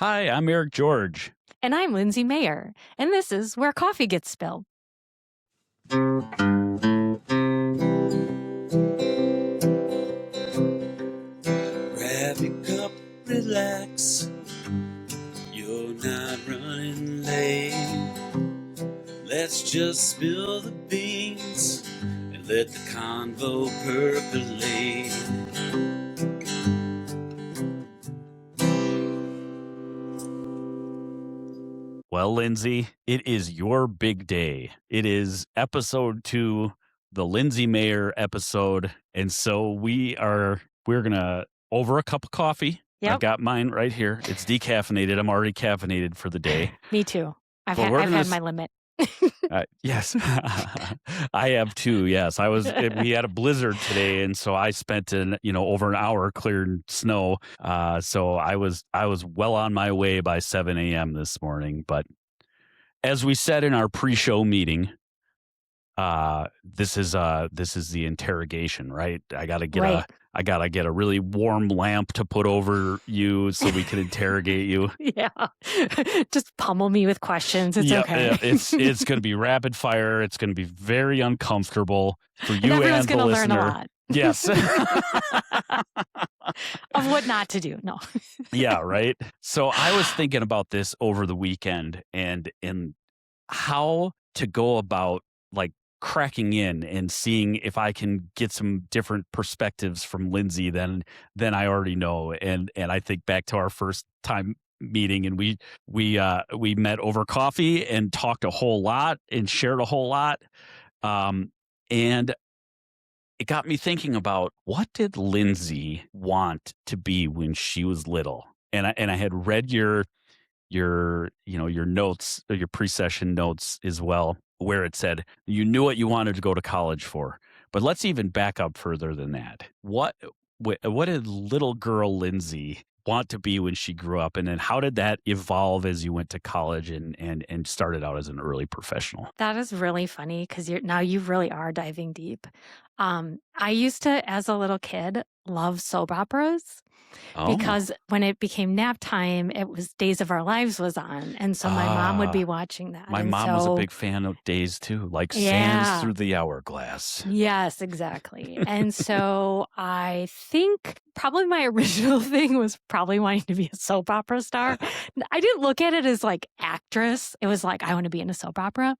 Hi, I'm Eric George. And I'm Lindsay Mayer, and this is Where Coffee Gets Spilled. Grab your cup, relax. You're not running late. Let's just spill the beans and let the convo percolate. Well, Lindsay, it is your big day. It is episode 2, the Lindsay Mayer episode. And so we're going to, over a cup of coffee. Yep. I've got mine right here. It's decaffeinated. I'm already caffeinated for the day. Me too. I've But had my limit. Yes, I have too. Yes, we had a blizzard today, and so I spent over an hour clearing snow. So I was well on my way by 7 a.m. this morning. But as we said in our pre-show meeting, this is the interrogation, right? I gotta get a really warm lamp to put over you so we can interrogate you. Yeah. Just pummel me with questions. It's okay. Yeah, it's going to be rapid fire. It's going to be very uncomfortable for you and everyone's the gonna listener. Learn a lot. Yes. Of what not to do. No. Yeah, right. So I was thinking about this over the weekend and how to go about like cracking in and seeing if I can get some different perspectives from Lindsay than I already know. And I think back to our first time meeting, and we met over coffee and talked a whole lot and shared a whole lot. And it got me thinking about, what did Lindsay want to be when she was little? And I had read your notes, your pre-session notes as well, where it said you knew what you wanted to go to college for. But let's even back up further than that. What did little girl Lindsay want to be when she grew up, and then how did that evolve as you went to college and started out as an early professional? That is really funny because you really are diving deep. I used to, as a little kid, love soap operas. Because when it became nap time, it was Days of Our Lives was on. And so my mom would be watching that. My mom was a big fan of Days too, like Sands Through the Hourglass. Yes, exactly. And so I think probably my original thing was probably wanting to be a soap opera star. I didn't look at it as like actress. It was like, I want to be in a soap opera.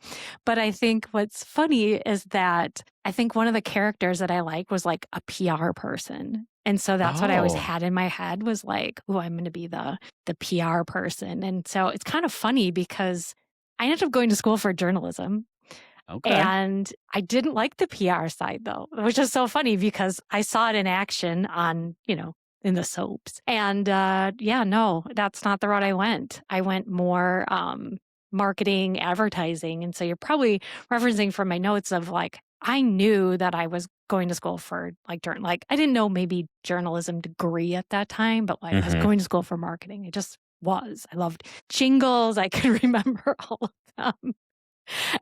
But I think what's funny is that I think one of the characters that I like was like a PR person. And so that's what I always had in my head was like, oh, I'm going to be the PR person. And so it's kind of funny because I ended up going to school for journalism. Okay. And I didn't like the PR side though, which is so funny because I saw it in action on, in the soaps. And no, that's not the route I went. I went more marketing, advertising. And so you're probably referencing from my notes of like, I knew that I was going to school for I didn't know maybe journalism degree at that time, but I was going to school for marketing. It just was. I loved jingles. I could remember all of them.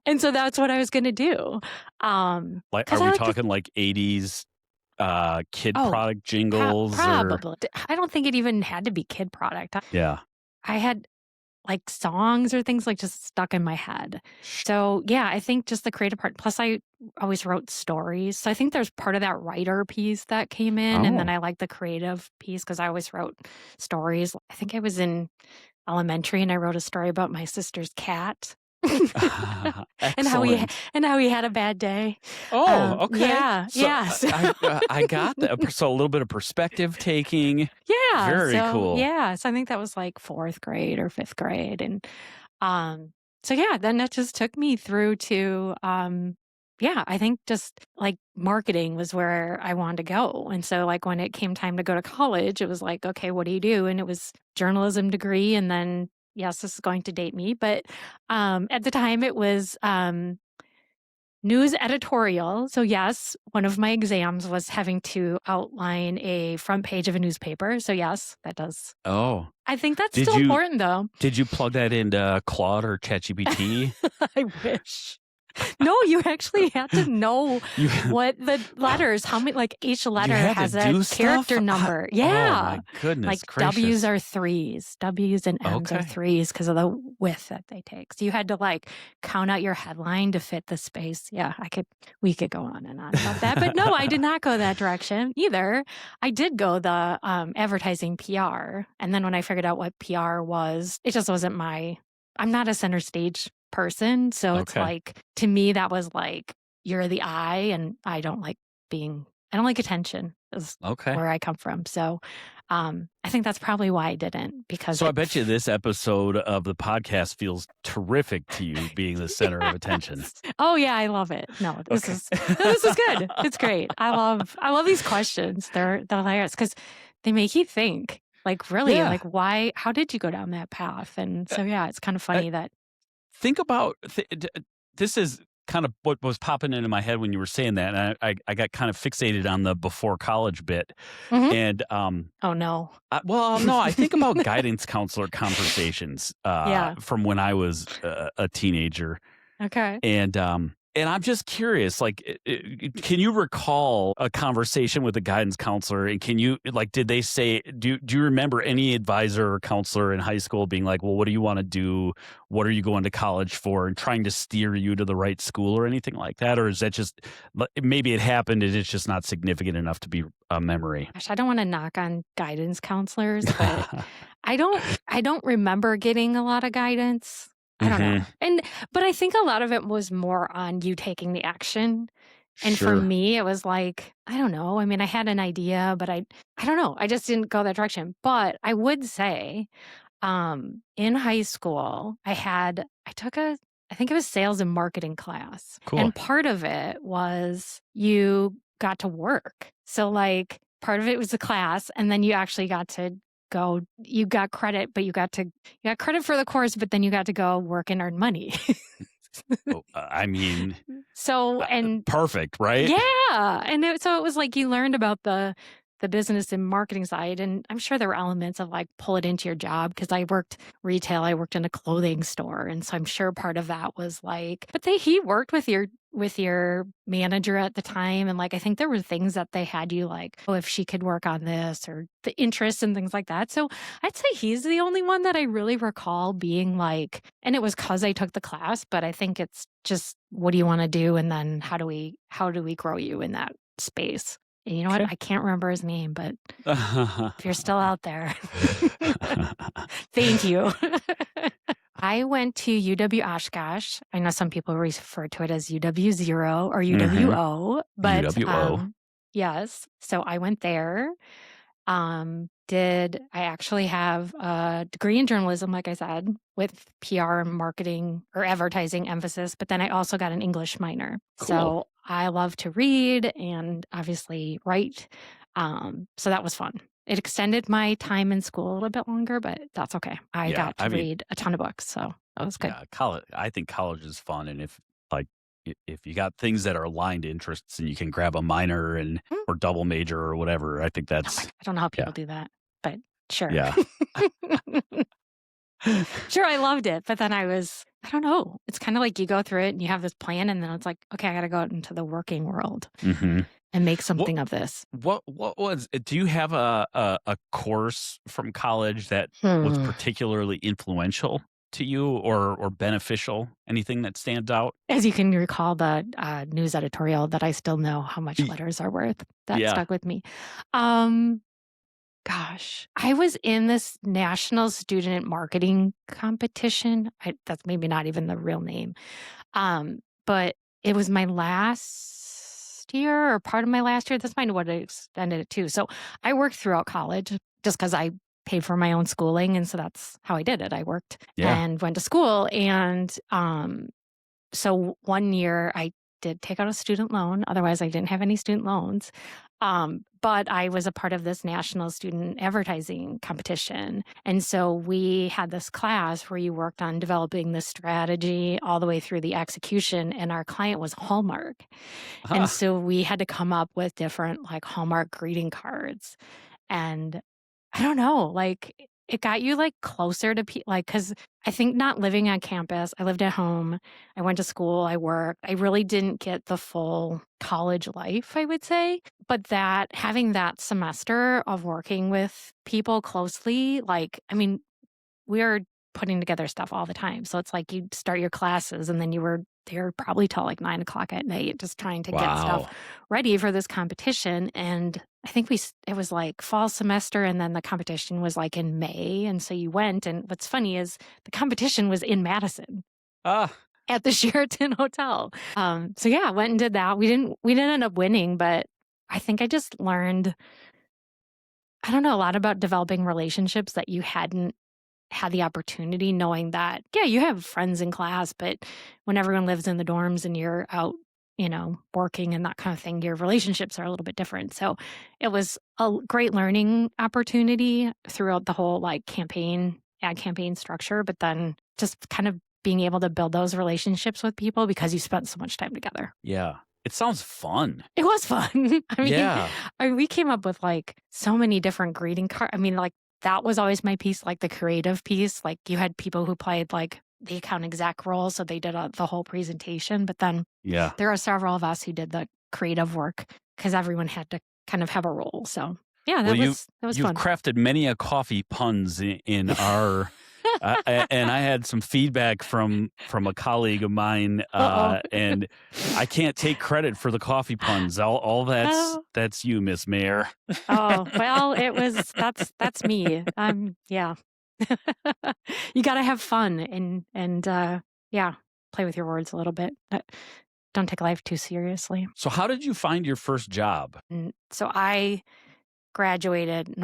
And so that's what I was going to do. Are we talking like 80s kid product jingles? Probably. I don't think it even had to be kid product. Yeah. I had like songs or things like just stuck in my head. So yeah, I think just the creative part. Plus I always wrote stories. So I think there's part of that writer piece that came in. And then I like the creative piece because I always wrote stories. I think I was in elementary and I wrote a story about my sister's cat. and how he had a bad day. Okay. Yeah. So I got that. So a little bit of perspective taking. Yeah. Very cool. Yeah. So I think that was like 4th grade or 5th grade. And so yeah, then that just took me through to I think just like marketing was where I wanted to go. And so like when it came time to go to college, it was like, okay, what do you do? And it was journalism degree. And then yes, this is going to date me, but at the time it was news editorial. So yes, one of my exams was having to outline a front page of a newspaper. So yes, that does. Oh. I think that's still important though. Did you plug that into Claude or ChatGPT? I wish. No, you actually had to know You what the letters, how many, like each letter had has to do a character stuff? number. Oh Yeah. my goodness Like gracious. W's are threes. W's and M's are Okay. threes because of the width that they take. So you had to like count out your headline to fit the space. Yeah, we could go on and on about that. But no, I did not go that direction either. I did go the advertising PR. And then when I figured out what PR was, it just wasn't I'm not a center stage person. So it's Okay. like, to me, that was like, you're the eye, and I don't like attention is Okay. where I come from. So I think that's probably why I didn't, because So I bet you this episode of the podcast feels terrific to you, being the center of attention. Yes. Oh yeah, I love it. No, this Okay. is good. It's great. I love these questions. They're hilarious because they make you think. Like, really, Yeah. like, why? How did you go down that path? And so yeah, it's kind of funny that. Think about this is kind of what was popping into my head when you were saying that, and I got kind of fixated on the before college bit. Mhm. And Oh no. no, I think about guidance counselor conversations Yeah. from when I was a teenager, Okay. and I'm just curious, like, can you recall a conversation with a guidance counselor? And can you, like, did they say, do you remember any advisor or counselor in high school being like, well, what do you want to do? What are you going to college for? And trying to steer you to the right school or anything like that? Or is that just, maybe it happened and it's just not significant enough to be a memory? Gosh, I don't want to knock on guidance counselors, but I don't remember getting a lot of guidance. I don't know. But I think a lot of it was more on you taking the action. And for Sure. me, it was like, I don't know. I mean, I had an idea, but I don't know. I just didn't go that direction. But I would say, in high school, I took I think it was sales and marketing class. Cool. And part of it was you got to work. So like part of it was the class, and then you actually got to go, you got credit, but you got credit for the course, but then you got to go work and earn money. I mean, So, and perfect, right? yeah. And so it was like you learned about the business and marketing side. And I'm sure there were elements of like pull it into your job, because I worked retail, I worked in a clothing store. And so I'm sure part of that was like, but he worked with your manager at the time. And like, I think there were things that they had you like, oh, if she could work on this, or the interests and things like that. So I'd say he's the only one that I really recall being like, and it was because I took the class, but I think it's just, what do you want to do? And then how do we grow you in that space? And you know what? I can't remember his name, but if you're still out there, thank you. I went to UW Oshkosh. I know some people refer to it as UW0 or UWO, but UWO. yes. So I went there. I actually have a degree in journalism, like I said, with PR and marketing or advertising emphasis, but then I also got an English minor. Cool. So I love to read and obviously write. So that was fun. It extended my time in school a little bit longer, but that's okay. I got to read a ton of books, so that was good. Yeah, I think college is fun, and if you got things that are aligned interests and you can grab a minor and or double major or whatever, I think that's. I don't know how people do that, but sure. Yeah. Sure, I loved it, but then I don't know. It's kind of like you go through it and you have this plan, and then it's like, okay, I got to go out into the working world and make something of this. What do you have a course from college that was particularly influential to you or beneficial? Anything that stands out? As you can recall, the news editorial that I still know how much letters are worth, that stuck with me. Gosh, I was in this national student marketing competition. That's maybe not even the real name. But it was my last year or part of my last year. That's kind of what I extended it to. So I worked throughout college just because I paid for my own schooling. And so that's how I did it. I worked and went to school. And so one year I did take out a student loan. Otherwise, I didn't have any student loans. But I was a part of this national student advertising competition. And so we had this class where you worked on developing the strategy all the way through the execution. And our client was Hallmark. And so we had to come up with different like Hallmark greeting cards. And I don't know, like it got you like closer to people, like, because I think not living on campus, I lived at home, I went to school, I worked. I really didn't get the full college life, I would say. But that having that semester of working with people closely, like, I mean, we were putting together stuff all the time. So it's like you'd start your classes and then you were there probably till like 9 o'clock at night, just trying to get stuff Wow. ready for this competition. And I think it was like fall semester and then the competition was like in May. And so you went. And what's funny is the competition was in Madison Ah, at the Sheraton Hotel. So yeah, I went and did that. We didn't end up winning, but I think I just learned, I don't know, a lot about developing relationships that you hadn't had the opportunity, knowing that, yeah, you have friends in class, but when everyone lives in the dorms and you're out, working and that kind of thing, your relationships are a little bit different. So it was a great learning opportunity throughout the whole like ad campaign structure, but then just kind of being able to build those relationships with people because you spent so much time together. yeah. It sounds fun. It was fun. Yeah. We came up with like so many different greeting cards. I mean, like that was always my piece, like the creative piece. Like you had people who played like the account exec role, so they did the whole presentation. But then Yeah. there are several of us who did the creative work because everyone had to kind of have a role. So yeah, Well, that was you've fun. crafted many a coffee puns in our and I had some feedback from a colleague of mine, Uh-oh. and I can't take credit for the coffee puns. All Oh, that's you, Miss Mayer. oh, well, that's me. Yeah. You got to have fun and yeah, play with your words a little bit. Don't take life too seriously. So, how did you find your first job? So I graduated.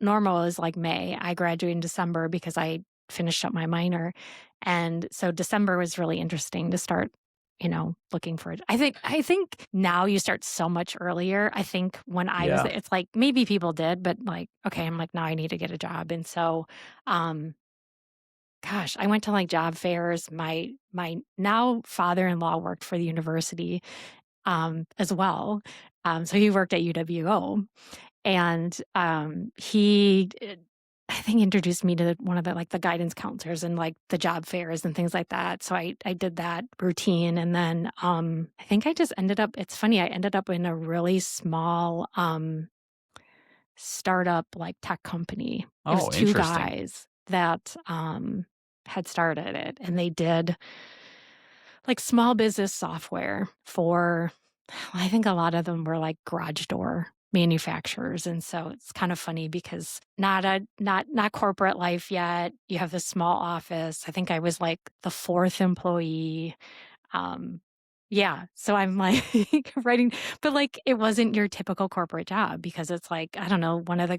Normal is like May. I graduated in December because I finished up my minor, and so December was really interesting to start. Looking for it. I think now you start so much earlier. I think when I was, Yeah. it's like maybe people did, but like, okay, I'm like, now I need to get a job. And so, um, gosh, I went to like job fairs. My now father-in-law worked for the university as well. So he worked at UWO, and he I think introduced me to one of the like the guidance counselors and like the job fairs and things like that. So I did that routine, and then I think I just ended up. It's funny, I ended up in a really small startup like tech company. It was Oh, two interesting. guys that had started it, and they did like small business software for, I think a lot of them were like garage door manufacturers. And so it's kind of funny because not corporate life yet. You have this small office. I think I was like the fourth employee. Um, yeah. So I'm like writing, but like it wasn't your typical corporate job because it's like, I don't know, one of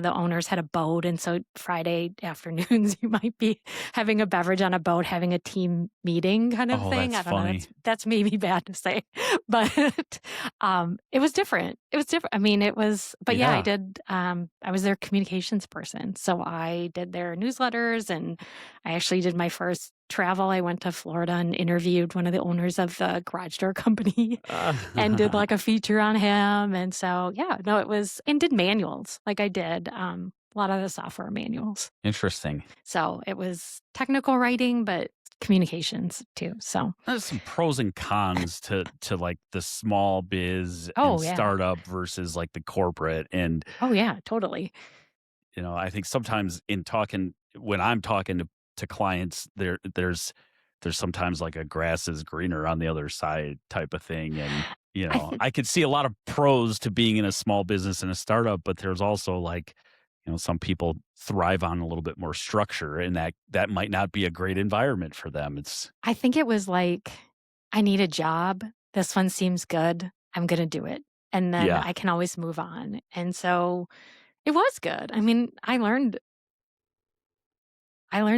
the owners had a boat. And so Friday afternoons you might be having a beverage on a boat, having a team meeting kind of Oh, thing. that's I don't know. funny. That's maybe bad to say. But it was different. It was different. I mean, but yeah, I Yeah. did I was their communications person. So I did their newsletters, and I actually did my first travel. I went to Florida and interviewed one of the owners of the garage door company and did like a feature on him. And so, yeah, no, and did manuals. Like I did a lot of the software manuals. Interesting. So it was technical writing, but communications too. So, There's some pros and cons to like the small biz and oh, yeah. startup versus like the corporate. And Oh, yeah, totally. I think sometimes when I'm talking to clients, there's sometimes like a grass is greener on the other side type of thing. And, I think. I could see a lot of pros to being in a small business and a startup, but there's also like, some people thrive on a little bit more structure, and that might not be a great environment for them. I think it was like, I need a job. This one seems good. I'm going to do it. And then Yeah. I can always move on. And so it was good. I mean, I learned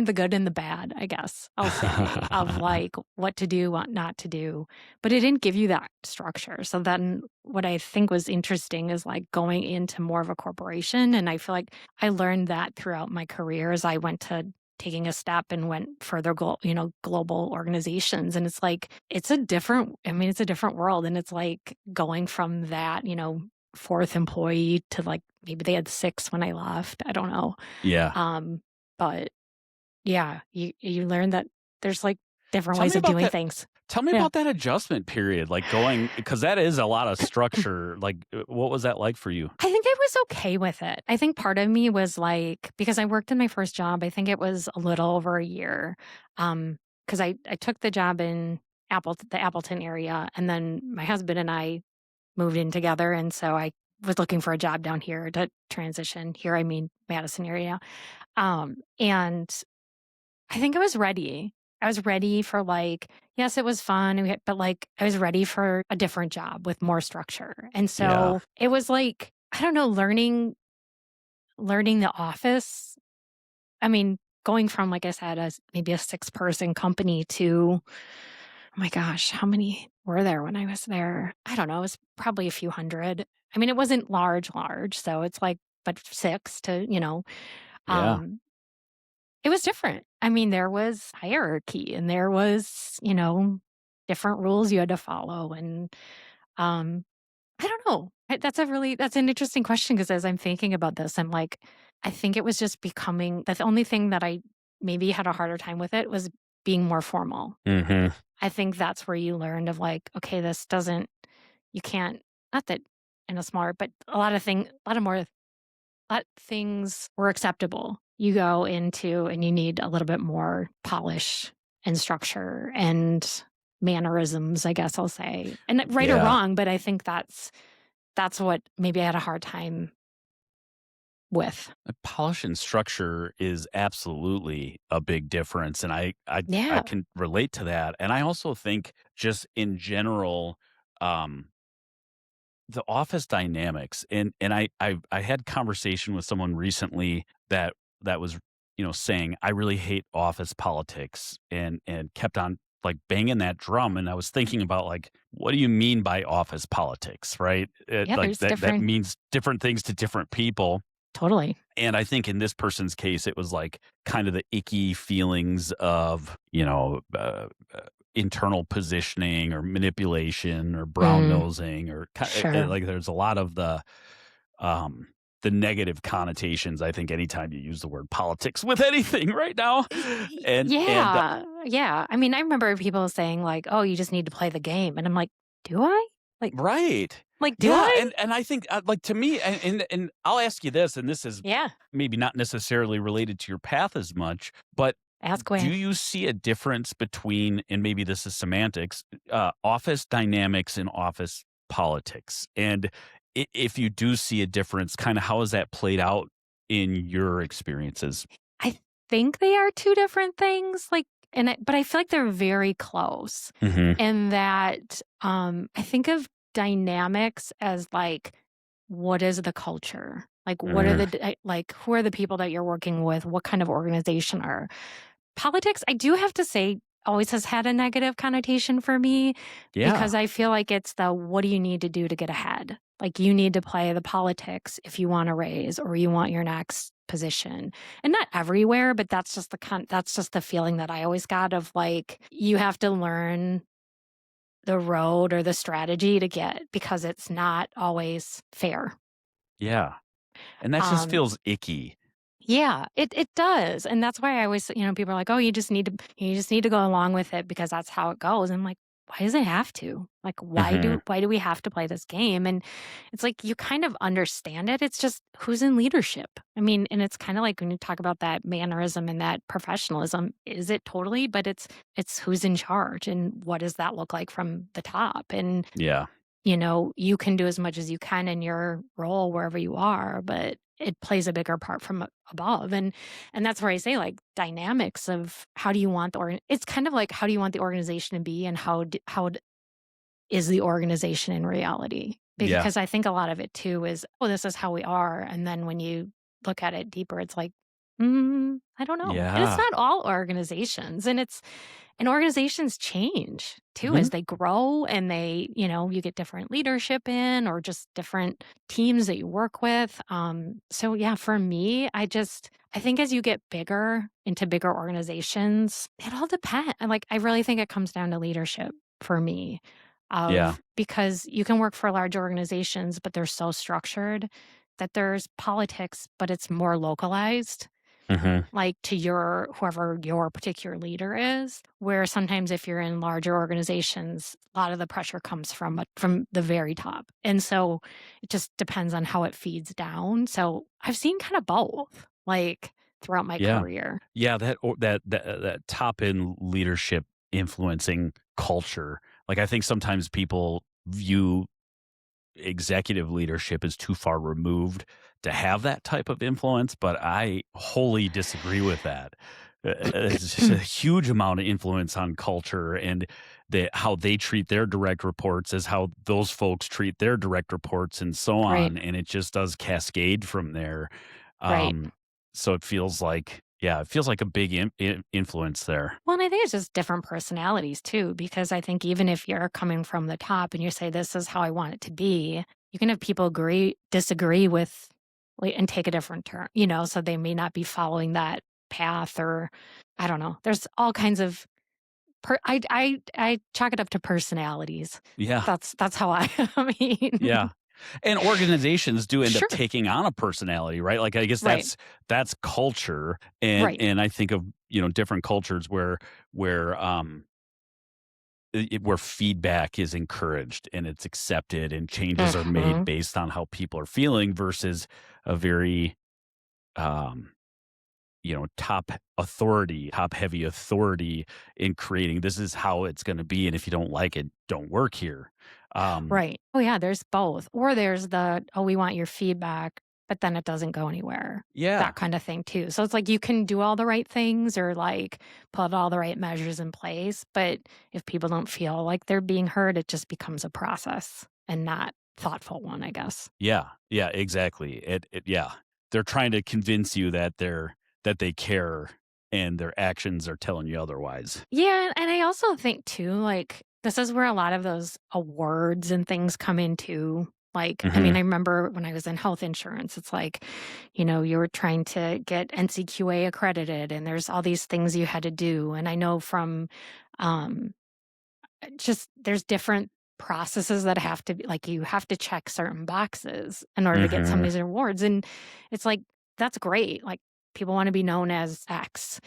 the good and the bad, I guess I'll say, of like what to do, what not to do. But it didn't give you that structure. So then what I think was interesting is like going into more of a corporation. And I feel like I learned that throughout my career as I went to taking a step and went further, global organizations. And it's like, it's a different world. And it's like going from that, fourth employee to like maybe they had 6 when I left. I don't know. Yeah. But yeah, you learn that there's like different Tell ways me of about doing that. things. Tell me Yeah. about that adjustment period, like going, because that is a lot of structure. Like, what was that like for you? I think I was okay with it. I think part of me was like, because I worked in my first job, I think it was a little over a year. Because I took the job in the Appleton area, and then my husband and I moved in together. And so I was looking for a job down here to transition. Here, I mean Madison area. And I think I was ready. I was ready for like, yes, it was fun, but like I was ready for a different job with more structure. And Yeah. so it was like, I don't know, learning the office. I mean, going from, like I said, maybe a 6-person company to, oh my gosh, how many were there when I was there? I don't know. It was probably a few hundred. I mean, it wasn't large. So it's like, but 6 to, Yeah. um, it was different. I mean, there was hierarchy and there was, different rules you had to follow. And um, I don't know. That's an interesting question because as I'm thinking about this, I'm like, I think it was just becoming the only thing that I maybe had a harder time with it was being more formal. Hmm. I think that's where you learned of like, okay, you can't, not that in a smaller, but a lot things were acceptable. You go into and you need a little bit more polish and structure and mannerisms, I guess I'll say. And right or Yeah. wrong, but I think that's what maybe I had a hard time with. Polish and structure is absolutely a big difference, and I Yeah. can relate to that. And I also think just in general, um, the office dynamics, and I had conversation with someone recently that was, saying, "I really hate office politics," and kept on, like, banging that drum, and I was thinking about, like, what do you mean by office politics, right? Yeah, Like, there's that different means different things to different people, totally. and I think in this person's case, it was, like, kind of the icky feelings of, internal positioning or manipulation or brown Mm, nosing or sure. like there's a lot of um the negative connotations, I think, anytime you use the word politics with anything right now. And Yeah. Yeah. I mean, I remember people saying like, "Oh, you just need to play the game." And I'm like, "Do I?" Like right. do Yeah, I? and I think, like, to me, and I'll ask you this, and this is Yeah. maybe not necessarily related to your path as much, but Ask do away. you see a difference between, and maybe this is semantics, office dynamics and office politics? And if you do see a difference, kind of how has that played out in your experiences? I think they are 2 different things, like, but I feel like they're very close Hmm. in that, I think of dynamics as, like, what is the culture? Like, what are Hmm. like, who are the people that you're working with? What kind of organization are politics, I do have to say, always has had a negative connotation for me Yeah. because I feel like it's the what do you need to do to get ahead? Like you need to play the politics if you want a raise or you want your next position. And not everywhere, but that's just the feeling that I always got of like you have to learn the road or the strategy to get because it's not always fair. Yeah. And that just Um feels icky. Yeah, it does, and that's why I always, people are like, "Oh, you just need to go along with it because that's how it goes." I'm like, "Why does it have to? Like, Hmm. why do we have to play this game?" And it's like you kind of understand it. It's just who's in leadership. I mean, and it's kind of like when you talk about that mannerism and that professionalism, is it totally? But it's who's in charge and what does that look like from the top? And Yeah. you can do as much as you can in your role wherever you are, but it plays a bigger part from above. And that's where I say like dynamics of how do you want it's kind of like how do you want the organization to be and is the organization in reality? Yeah. Because I think a lot of it too is, oh, this is how we are. And then when you look at it deeper, it's like, I don't know. And it's Yeah. not all organizations. And organizations change too Hmm. as they grow and you get different leadership in or just different teams that you work with. So yeah, for me, I think as you get bigger into bigger organizations, it all depends. Like, I really think it comes down to leadership for me Yeah. because you can work for large organizations, but they're so structured that there's politics, but it's more localized, Hmm. like to your whoever your particular leader is, where sometimes if you're in larger organizations, a lot of the pressure comes from the very top. And so it just depends on how it feeds down. So I've seen kind of both, like throughout my Yeah. career. Yeah, that top end leadership influencing culture. Like I think sometimes people view executive leadership is too far removed to have that type of influence, but I wholly disagree with that. It's just a huge amount of influence on culture and how they treat their direct reports as how those folks treat their direct reports and so Right. on. And it just does cascade from there. Right. Um, so it feels like, yeah, it feels like a big influence there. Well, and I think it's just different personalities too, because I think even if you're coming from the top and you say, this is how I want it to be, you can have people disagree with, like, and take a different turn, so they may not be following that path or I don't know. There's all kinds of, I chalk it up to personalities. Yeah. That's how I mean, Yeah. And organizations do end up sure. taking on a personality, right? Like I guess Right. that's culture. And Right. and I think of, different cultures where feedback is encouraged and it's accepted and changes are made Hmm. based on how people are feeling versus a very um top heavy authority in creating this is how it's going to be, and if you don't like it, don't work here. um Right. Oh, yeah, there's both. Or there's the, "Oh, we want your feedback," but then it doesn't go anywhere, yeah. that kind of thing too. So it's like you can do all the right things or, like, put all the right measures in place, but if people don't feel like they're being heard, it just becomes a process and not thoughtful one, I guess. Yeah, yeah, exactly. Yeah. They're trying to convince you that they care and their actions are telling you otherwise. Yeah, and I also think too, like, this is where a lot of those awards and things come into. Like, I mean, I Mhm. remember when I was in health insurance, it's like, you were trying to get NCQA accredited and there's all these things you had to do. And I know from um just there's different processes that have to be like you have to check certain boxes in order to get some of Mhm. these awards. And it's like that's great. Like people want to be known as X,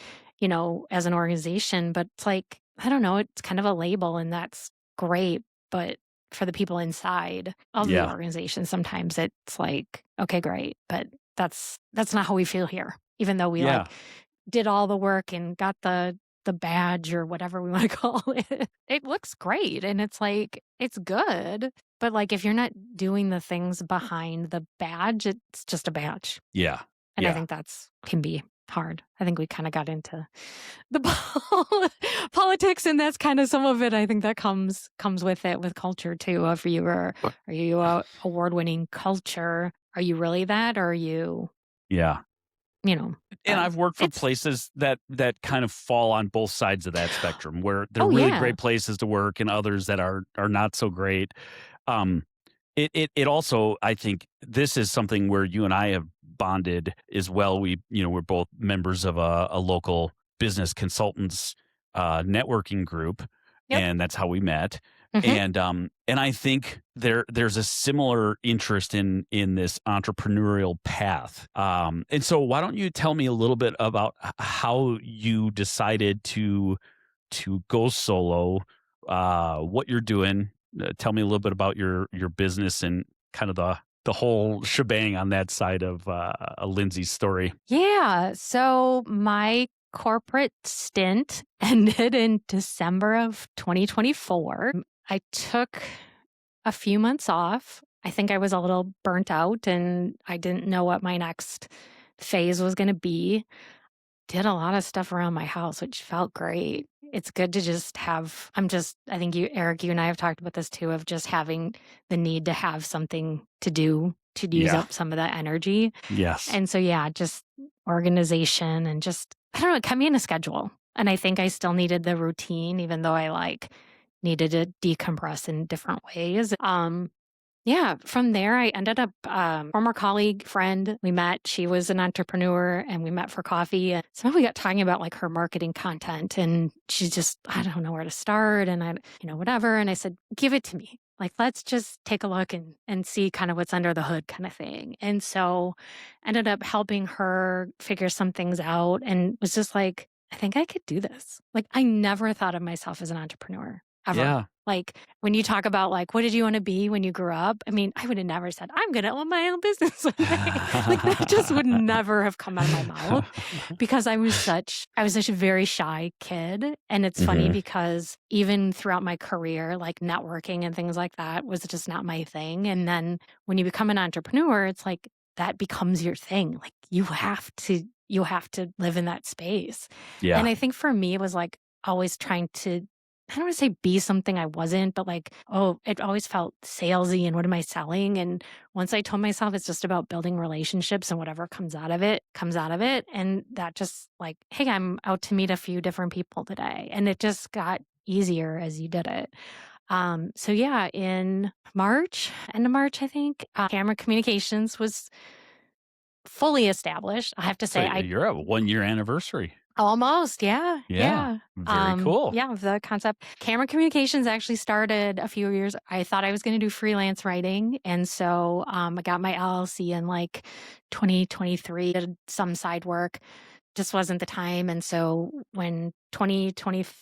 as an organization, but it's like, I don't know, it's kind of a label and that's great. But for the people inside of the Yeah. organization, sometimes it's like, okay, great. But that's not how we feel here. Even though we Yeah. like did all the work and got the badge or whatever we wanna call it. It looks great, and it's like, it's good, but, like, if you're not doing the things behind the badge, it's just a badge, Yeah. and I Yeah. think that's can be hard. I think we kinda got into the politics, and that's kinda some of it, I think that comes with it, with culture too, if you are you a award-winning culture? Are you really that, or are you, Yeah. you know, And but I've worked for it's places that kind of fall on both sides of that spectrum, where they're Oh, really yeah. great places to work and others that are not so great. Um, it also, I think this is something where you and I have bonded as well. We're both members of a local business consultants networking group, Yep. and that's how we met. Mhm. And I think there's a similar interest in this entrepreneurial path. And so why don't you tell me a little bit about how you decided to go solo, what you're doing. Tell me a little bit about your business and kind of the whole shebang on that side of Lindsay's story. Yeah. So my corporate stint ended in December of 2024. I took a few months off. I think I was a little burnt out and I didn't know what my next phase was going to be. Did a lot of stuff around my house, which felt great. It's good to just have, I think Eric, you and I have talked about this too, of just having the need to have something to do to use Yeah. up some of that energy. Yes. And so, yeah, just organization and just, I don't know, it kept me in a schedule. And I think I still needed the routine, even though I like needed to decompress in different ways. Yeah, from there, I ended up, former colleague, friend, we met. She was an entrepreneur and we met for coffee. And somehow we got talking about like her marketing content and she's just, I don't know where to start. And whatever. And I said, give it to me. like, let's just take a look and see kind of what's under the hood kind of thing. And so ended up helping her figure some things out and was just like, I think I could do this. Like, I never thought of myself as an entrepreneur ever. Yeah. Like, when you talk about like, what did you want to be when you grew up? I mean, I would have never said, I'm going to own my own business one day. Like, that just would never have come out of my mouth because I was such a very shy kid. And it's funny Mhm. because even throughout my career, like networking and things like that was just not my thing. And then when you become an entrepreneur, it's like that becomes your thing. Like you have to live in that space. And Yeah. I think for me, it was like always trying to, I don't want to say be something I wasn't, but like, oh, it always felt salesy and what am I selling? And once I told myself it's just about building relationships and whatever comes out of it, comes out of it. And that just like, hey, I'm out to meet a few different people today. And it just got easier as you did it. So yeah, in March, end of March, I think, Camera Communications was fully established. I have to So say, I you're at a 1-year anniversary. almost, yeah, Yeah. yeah. Very cool. Yeah, the concept. Camera Communications actually started a few years. I thought I was going to do freelance writing, and so I got my LLC in like 2023. Did some side work, just wasn't the time, and so when 2025,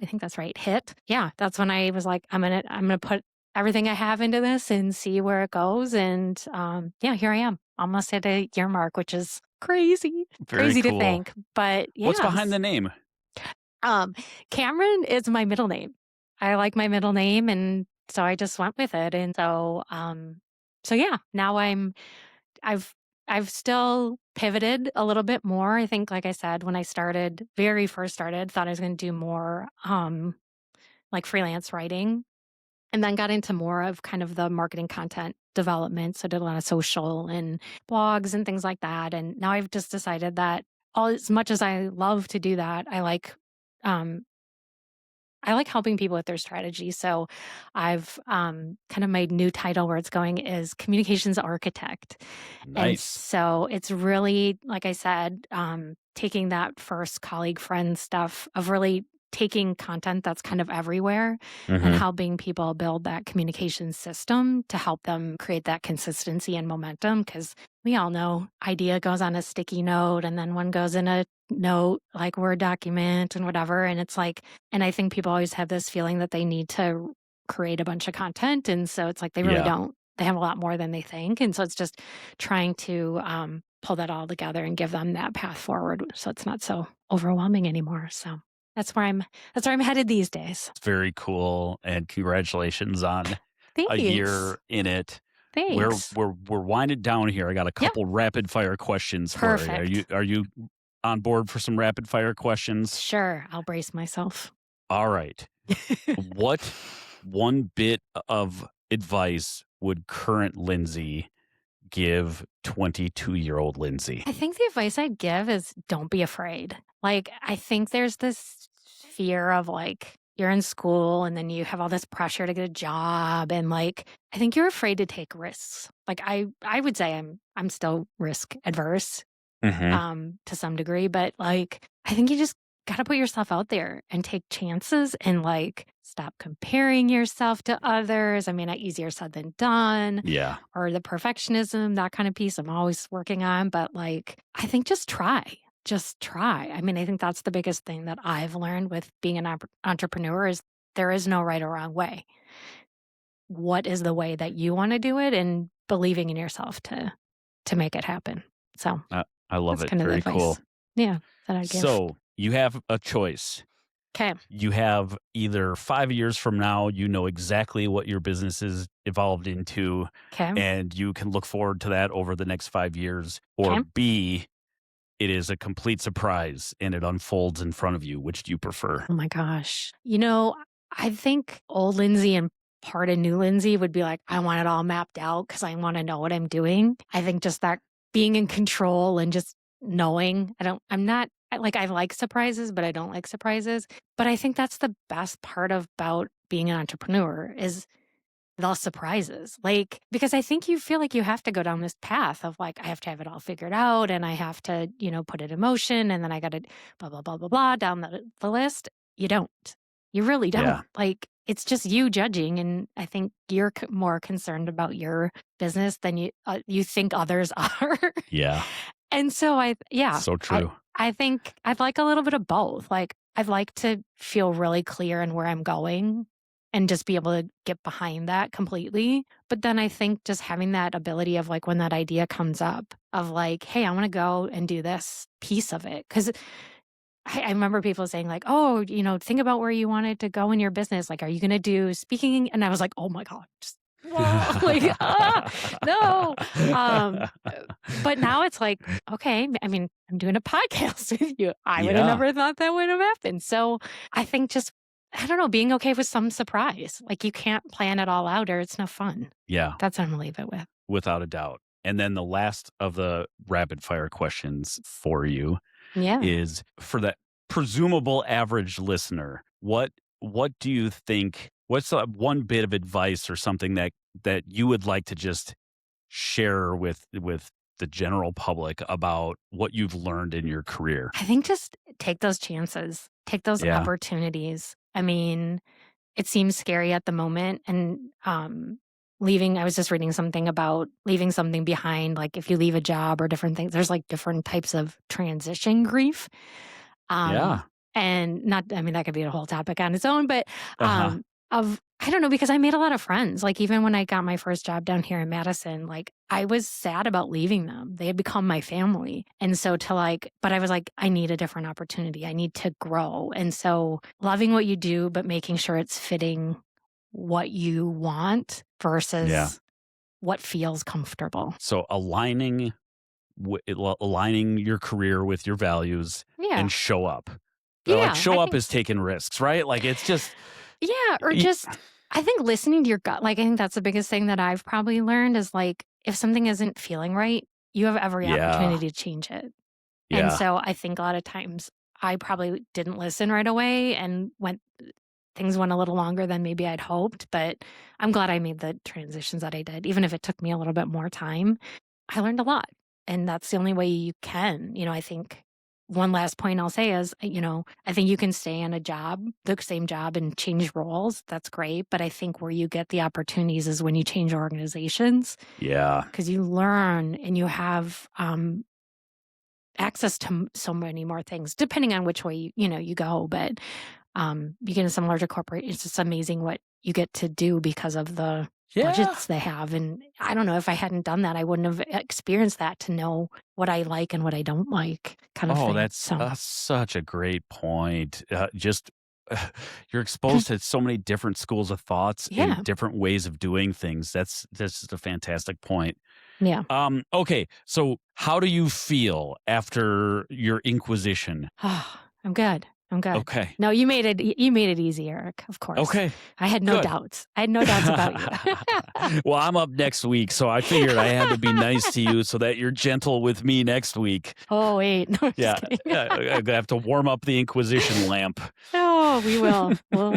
I think that's right, hit. Yeah, that's when I was like, I'm gonna put everything I have into this and see where it goes. And yeah, here I am, almost at a year mark, which is crazy. Very Crazy to cool. think, but What's behind yes. the name? Um, Cameron is my middle name. I like my middle name, and so I just went with it. And so yeah, now I've I've still pivoted a little bit more. I think, like I said, when I started, very first started, thought I was going to do more like freelance writing, and then got into more of kind of the marketing content development. So did a lot of social and blogs and things like that. And now I've just decided that all as much as I love to do that, um I like helping people with their strategy. So I've kind of my new title where it's going is communications architect. And Nice. so it's really, like I said, taking that first colleague friend stuff of really taking content that's kind of everywhere and Mhm. helping people build that communication system to help them create that consistency and momentum. Because we all know idea goes on a sticky note and then one goes in a note like Word document and whatever. And it's like, and I think people always have this feeling that they need to create a bunch of content. And so it's like they really Yeah. don't. They have a lot more than they think. And so it's just trying to pull that all together and give them that path forward so it's not so overwhelming anymore. So that's where I'm headed these days. It's very cool, and congratulations on a Thanks. year in it. We're Thanks. we're we're winding down here. I got a Yep. couple rapid fire questions for you. Are Perfect. you on board for some rapid fire questions? Sure. I'll brace myself. All right. What one bit of advice would current Lindsay give 22-year-old Lindsay? I think the advice I'd give is don't be afraid. Like, I think there's this fear of like, you're in school and then you have all this pressure to get a job. And like, I think you're afraid to take risks. Like, I would say I'm still risk adverse, Mhm. to some degree, but like, I think you just got to put yourself out there and take chances and like, stop comparing yourself to others. I mean, easier said than done, Yeah. or the perfectionism, that kind of piece I'm always working on. But like, I think just try. Just try. I mean, I think that's the biggest thing that I've learned with being an entrepreneur is there is no right or wrong way. What is the way that you want to do it and believing in yourself to make it happen. So I love that's it. kind of the Very cool. advice. Yeah, that I'd give. So, you have a choice. Okay. You have either 5 years from now, you know exactly what your business is evolved into, Okay. and you can look forward to that over the next 5 years, or Okay. B, it is a complete surprise and it unfolds in front of you. Which do you prefer? Oh my gosh. I think old Lindsay and part of new Lindsay would be like, I want it all mapped out because I want to know what I'm doing. I think just that being in control and just knowing, I'm not like, I like surprises, but I don't like surprises. But I think that's the best part about being an entrepreneur is the surprises. Like, because I think you feel like you have to go down this path of like, I have to have it all figured out and I have to, put it in motion and then I got to blah, blah, blah, blah, blah down the list. You don't. You really Yeah. don't. Like, it's just you judging. And I think you're more concerned about your business than you think others are. Yeah. And so So true. I think I'd like a little bit of both. Like, I'd like to feel really clear in where I'm going and just be able to get behind that completely. But then I think just having that ability of like when that idea comes up of like, hey, I want to go and do this piece of it. Because I remember people saying like, oh, think about where you wanted to go in your business. Like, are you going to do speaking? And I was like, oh my God, just whoa, like, no. But now it's like, okay, I mean, I'm doing a podcast with you. I would have never thought that would have happened. So I think just, I don't know, being okay with some surprise. Like, you can't plan it all out or it's no fun. Yeah. That's what I'm going to leave it with. Without a doubt. And then the last of the rapid fire questions for you is for that presumable average listener. What do you think, what's one bit of advice or something that you would like to just share with the general public about what you've learned in your career? I think just take those chances, take those opportunities. I mean, it seems scary at the moment. And I was just reading something about leaving something behind. Like if you leave a job or different things, there's like different types of transition grief. And that could be a whole topic on its own, but I don't know, because I made a lot of friends. Like even when I got my first job down here in Madison, like I was sad about leaving them. They had become my family. And so but I was like, I need a different opportunity. I need to grow. And so loving what you do, but making sure it's fitting what you want versus what feels comfortable. So aligning your career with your values and show up. Show up is taking risks, right? Like it's just... Yeah, or just, I think listening to your gut. Like, I think that's the biggest thing that I've probably learned is like, if something isn't feeling right, you have every opportunity to change it. Yeah. And so I think a lot of times I probably didn't listen right away and things went a little longer than maybe I'd hoped, but I'm glad I made the transitions that I did. Even if it took me a little bit more time, I learned a lot. And that's the only way you can. I think one last point I'll say is, I think you can stay in the same job and change roles. That's great. But I think where you get the opportunities is when you change organizations. Yeah. Because you learn and you have access to so many more things, depending on which way you go. But you get in some larger corporations, it's just amazing what you get to do because of the budgets they have. And I don't know, if I hadn't done that, I wouldn't have experienced that to know what I like and what I don't like kind of thing. That's such a great point. You're exposed to so many different schools of thoughts and different ways of doing things. That's just a fantastic point. Yeah. Okay. So how do you feel after your inquisition? I'm good. Okay. No, you made it easy, Eric, of course. Okay. I had no doubts. I had no doubts about you. Well, I'm up next week, so I figured I had to be nice to you so that you're gentle with me next week. Oh, wait. No, I'm just kidding. I'm going to have to warm up the Inquisition lamp. Oh, we will. We'll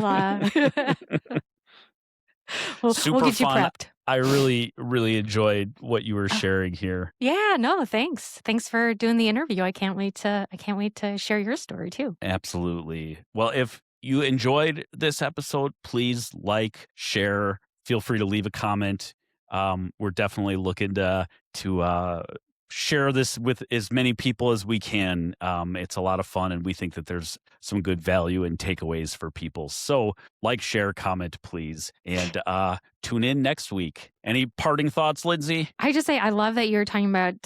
get you prepped. I really, really enjoyed what you were sharing here. Yeah, no, thanks. Thanks for doing the interview. I can't wait to share your story too. Absolutely. Well, if you enjoyed this episode, please like, share, feel free to leave a comment. We're definitely looking to share this with as many people as we can. It's a lot of fun, and we think that there's some good value and takeaways for people. So like, share, comment, please, and tune in next week. Any parting thoughts, Lindsay? I just say I love that you're talking about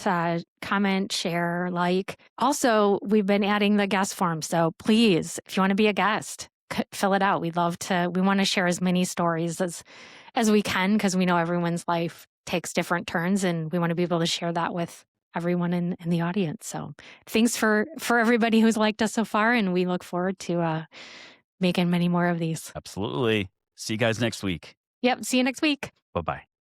comment, share, like. Also, we've been adding the guest form. So please, if you want to be a guest, fill it out. We want to share as many stories as we can, because we know everyone's life takes different turns, and we want to be able to share that with everyone in the audience. So thanks for everybody who's liked us so far, and we look forward to making many more of these. Absolutely. See you guys next week. Yep. See you next week. Bye-bye.